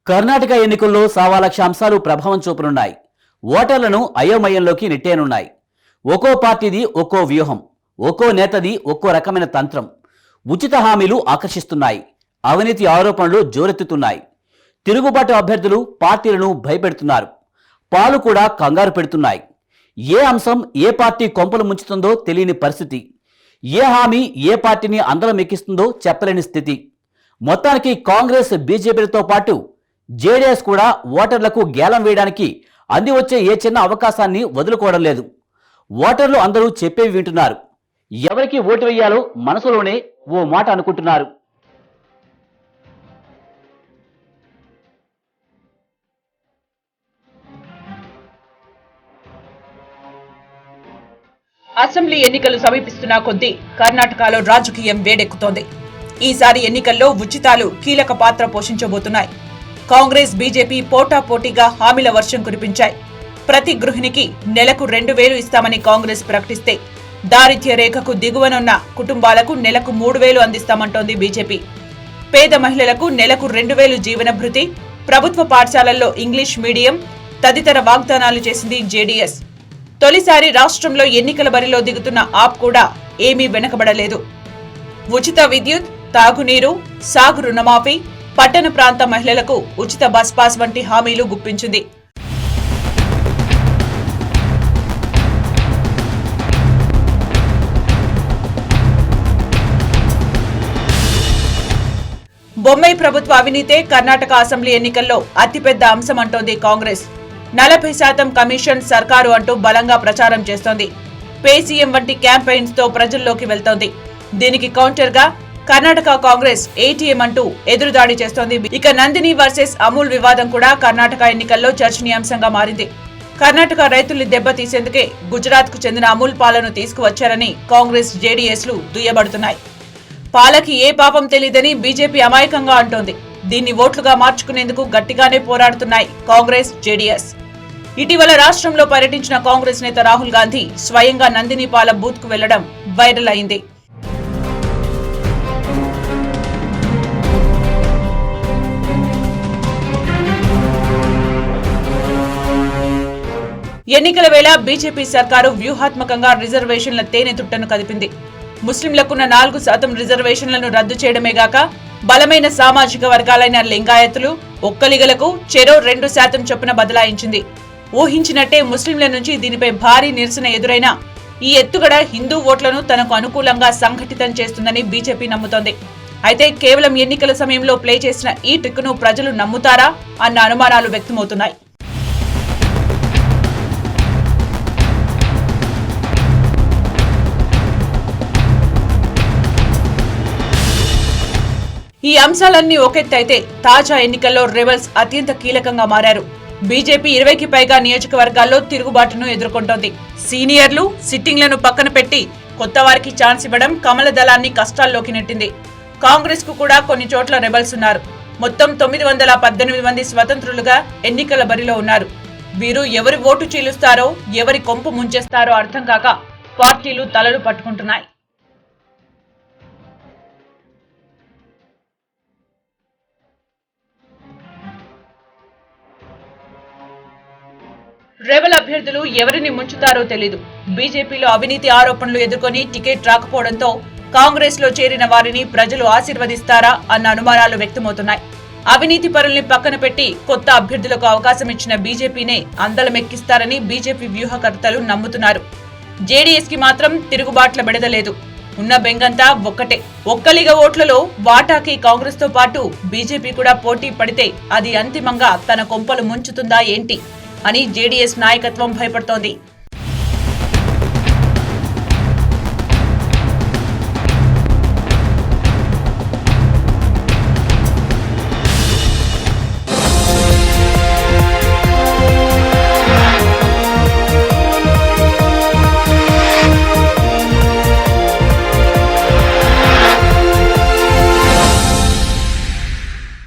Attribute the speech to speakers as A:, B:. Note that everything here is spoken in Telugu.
A: కర్ణాటక ఎన్నికల్లో సవా లక్ష అంశాలు ప్రభావం చూపనున్నాయి. ఓటర్లను అయోమయంలోకి నెట్టేనున్నాయి. ఒక్కో పార్టీది ఒక్కో వ్యూహం, ఒక్కో నేతది ఒక్కో రకమైన తంత్రం. ఉచిత హామీలు ఆకర్షిస్తున్నాయి, అవినీతి ఆరోపణలు జోరెత్తుతున్నాయి. తిరుగుబాటు అభ్యర్థులు పార్టీలను భయపెడుతున్నారు, పాలు కూడా కంగారు పెడుతున్నాయి. ఏ అంశం ఏ పార్టీ కొంపలు ముంచుతుందో తెలియని పరిస్థితి, ఏ హామీ ఏ పార్టీని అందలం ఎక్కిస్తుందో చెప్పలేని స్థితి. మొత్తానికి కాంగ్రెస్ బీజేపీలతో పాటు జేడీఎస్ కూడా ఓటర్లకు గేలం వేయడానికి అంది వచ్చే ఏ చిన్న అవకాశాన్ని వదులుకోవడం లేదు. ఓటర్లు అందరూ చెప్పేవి వింటున్నారు. ఎవరికి ఓటు వేయాలో మనసులోనే ఓ మాట అనుకుంటున్నారు.
B: అసెంబ్లీ ఎన్నికలు సమీపిస్తున్న కొద్దీ కర్ణాటకలో రాజకీయం వేడెక్కుతోంది. ఈసారి ఎన్నికల్లో ఉచితాలు కీలక పాత్ర పోషించబోతున్నాయి. కాంగ్రెస్ బీజేపీ పోటాపోటీగా హామీల వర్షం కురిపించాయి. ప్రతి గృహిణికి నెలకు 2,000 ఇస్తామని కాంగ్రెస్ ప్రకటిస్తే, దారిద్ర్య రేఖకు దిగువనున్న కుటుంబాలకు నెలకు 3,000 అందిస్తామంటోంది బీజేపీ. పేద మహిళలకు నెలకు 2,000 జీవన భృతి, ప్రభుత్వ పాఠశాలల్లో ఇంగ్లీష్ మీడియం తదితర వాగ్దానాలు చేసింది జేడీఎస్. తొలిసారి రాష్ట్రంలో ఎన్నికల బరిలో దిగుతున్న ఆప్ కూడా ఏమీ వెనకబడలేదు. ఉచిత విద్యుత్, తాగునీరు, సాగు రుణమాఫీ, పట్టణ ప్రాంత మహిళలకు ఉచిత బస్ పాస్ వంటి హామీలు గుప్పించింది. బొమ్మై ప్రభుత్వ అవినీతే కర్ణాటక అసెంబ్లీ ఎన్నికల్లో అతిపెద్ద అంశం అంటోంది కాంగ్రెస్. 40% కమిషన్ సర్కారు అంటూ బలంగా ప్రచారం చేస్తోంది. పేసీఎం వంటి క్యాంపెయిన్స్ తో ప్రజల్లోకి వెళ్తోంది. దీనికి కౌంటర్ గా కర్ణాటక కాంగ్రెస్ ఏటీఎం అంటూ ఎదురుదాడి చేస్తోంది. ఇక నందిని వర్సెస్ అమూల్ వివాదం కూడా కర్ణాటక ఎన్నికల్లో చర్చనీయాంశంగా మారింది. కర్ణాటక రైతుల్ని దెబ్బతీసేందుకే గుజరాత్ కు చెందిన అమూల్ పాలను తీసుకువచ్చారని కాంగ్రెస్ జేడీఎస్ లు దుయ్యబడుతున్నాయి. పాలకి ఏ పాపం తెలీదని బీజేపీ అమాయకంగా అంటోంది. దీన్ని ఓట్లుగా మార్చుకునేందుకు గట్టిగానే పోరాడుతున్నాయి కాంగ్రెస్ జేడీఎస్. ఇటీవల రాష్ట్రంలో పర్యటించిన కాంగ్రెస్ నేత రాహుల్ గాంధీ స్వయంగా నందిని పాల బూత్ కు వెళ్లడం వైరల్ అయింది. ఎన్నికల వేళ బీజేపీ సర్కారు వ్యూహాత్మకంగా రిజర్వేషన్ల తేనెతుట్టను కదిపింది. ముస్లింలకున్న 4% రిజర్వేషన్లను రద్దు చేయడమేగాక బలమైన సామాజిక వర్గాలైన లింగాయతులు, ఒక్కలిగలకు చెరో 2% చొప్పున బదలాయించింది. ఊహించినట్టే ముస్లింల నుంచి దీనిపై భారీ నిరసన ఎదురైనా ఈ ఎత్తుగడ హిందూ ఓట్లను తనకు అనుకూలంగా సంఘటితం చేస్తుందని బీజేపీ నమ్ముతోంది. అయితే కేవలం ఎన్నికల సమయంలో ప్లే చేసిన ఈ ట్రిక్ను ప్రజలు నమ్ముతారా అన్న అనుమానాలు వ్యక్తమవుతున్నాయి. ఈ అంశాలన్నీ ఒకెత్తైతే తాజా ఎన్నికల్లో రెబల్స్ అత్యంత కీలకంగా మారారు. బీజేపీ 20కి పైగా నియోజకవర్గాల్లో తిరుగుబాటును ఎదుర్కొంటోంది. సీనియర్లు సిట్టింగ్లను పక్కన పెట్టి కొత్త వారికి ఛాన్స్ ఇవ్వడం కమల దళాన్ని కష్టాల్లోకి నెట్టింది. కాంగ్రెస్ కు కూడా కొన్ని చోట్ల రెబల్స్ ఉన్నారు. మొత్తం 918 మంది స్వతంత్రులుగా ఎన్నికల బరిలో ఉన్నారు. వీరు ఎవరి ఓటు చీలుస్తారో, ఎవరి కొంపు ముంచేస్తారో అర్థం కాక పార్టీలు తలలు పట్టుకుంటున్నాయి. రెబల్ అభ్యర్థులు ఎవరిని ముంచుతారో తెలీదు. బీజేపీలో అవినీతి ఆరోపణలు ఎదుర్కొని టికెట్ రాకపోవడంతో కాంగ్రెస్ లో చేరిన వారిని ప్రజలు ఆశీర్వదిస్తారా అన్న అనుమానాలు వ్యక్తమవుతున్నాయి. అవినీతి పరుల్ని పక్కన పెట్టి కొత్త అభ్యర్థులకు అవకాశం ఇచ్చిన బీజేపీనే అందలమెక్కిస్తారని బీజేపీ వ్యూహకర్తలు నమ్ముతున్నారు. జేడీఎస్ కి మాత్రం తిరుగుబాట్ల బెడదలేదు. ఉన్న బెంగంతా ఒక్కటే, ఒక్కలిగ ఓట్లలో వాటాకి కాంగ్రెస్ తో పాటు బీజేపీ కూడా పోటీ పడితే అది అంతిమంగా తన కొంపలు ముంచుతుందా ఏంటి అని జేడీఎస్ నాయకత్వం భయపడుతోంది.